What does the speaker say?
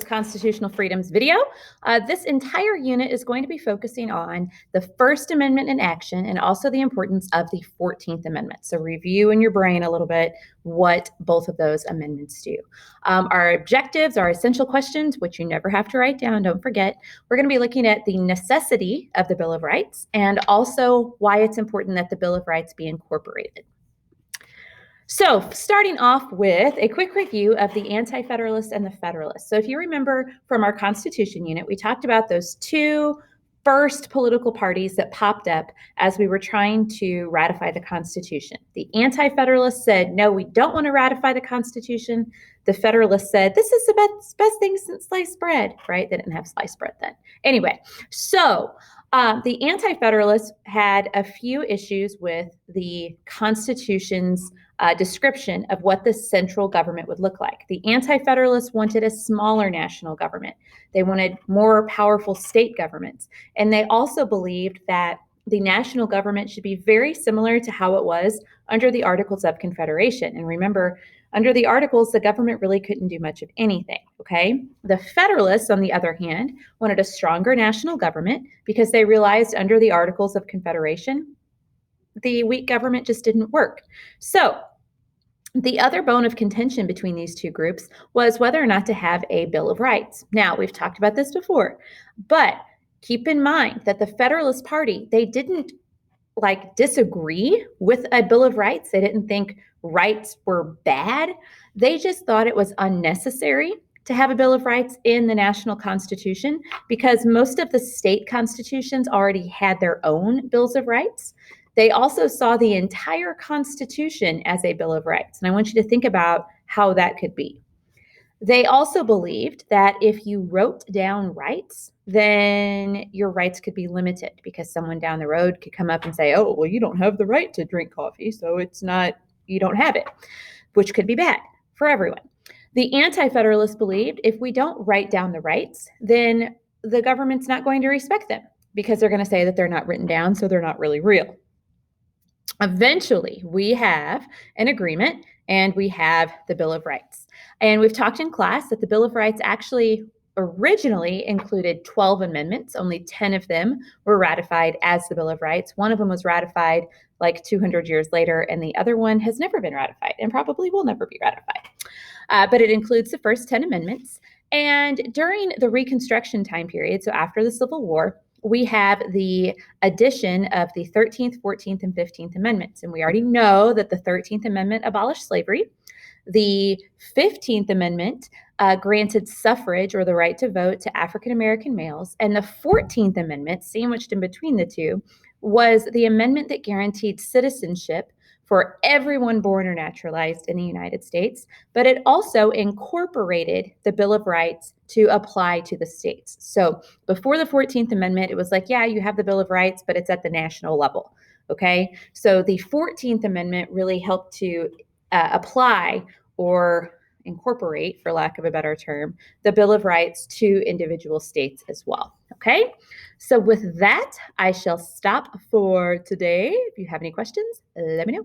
Constitutional Freedoms video. This entire unit is going to be focusing on the First Amendment in action and also the importance of the 14th Amendment. So review in your brain a little bit what both of those amendments do. Our objectives are essential questions, which you never have to write down, don't forget. We're going to be looking at the necessity of the Bill of Rights and also why it's important that the Bill of Rights be incorporated. So starting off with a quick review of the Anti-Federalists and the Federalists. So if you remember from our Constitution unit, we talked about those two first political parties that popped up as we were trying to ratify the Constitution. The Anti-Federalists said, no, we don't want to ratify the Constitution. The Federalists said, this is the best thing since sliced bread, right? They didn't have sliced bread then. Anyway, so the Anti-Federalists had a few issues with the Constitution's description of what the central government would look like. The Anti-Federalists wanted a smaller national government. They wanted more powerful state governments. And they also believed that the national government should be very similar to how it was under the Articles of Confederation. And remember, under the Articles, the government really couldn't do much of anything, okay? The Federalists, on the other hand, wanted a stronger national government because they realized under the Articles of Confederation, the weak government just didn't work. So the other bone of contention between these two groups was whether or not to have a Bill of Rights. Now, we've talked about this before, but keep in mind that the Federalist Party, they didn't disagree with a Bill of Rights. They didn't think rights were bad. They just thought it was unnecessary to have a Bill of Rights in the national constitution because most of the state constitutions already had their own bills of rights. They also saw the entire Constitution as a Bill of Rights. And I want you to think about how that could be. They also believed that if you wrote down rights, then your rights could be limited because someone down the road could come up and say, oh, well, you don't have the right to drink coffee, so you don't have it, which could be bad for everyone. The Anti-Federalists believed if we don't write down the rights, then the government's not going to respect them because they're going to say that they're not written down, so they're not really real. Eventually, we have an agreement and we have the Bill of Rights. And we've talked in class that the Bill of Rights actually originally included 12 amendments. Only 10 of them were ratified as the Bill of Rights. One of them was ratified like 200 years later, and the other one has never been ratified and probably will never be ratified. But it includes the first 10 amendments. And during the Reconstruction time period, so after the Civil War, we have the addition of the 13th, 14th, and 15th Amendments. And we already know that the 13th Amendment abolished slavery. The 15th Amendment granted suffrage or the right to vote to African American males. And the 14th Amendment, sandwiched in between the two, was the amendment that guaranteed citizenship for everyone born or naturalized in the United States, but it also incorporated the Bill of Rights to apply to the states. So before the 14th Amendment, it was like, yeah, you have the Bill of Rights, but it's at the national level, okay? So the 14th Amendment really helped to apply or incorporate, for lack of a better term, the Bill of Rights to individual states as well, okay? So with that, I shall stop for today. If you have any questions, let me know.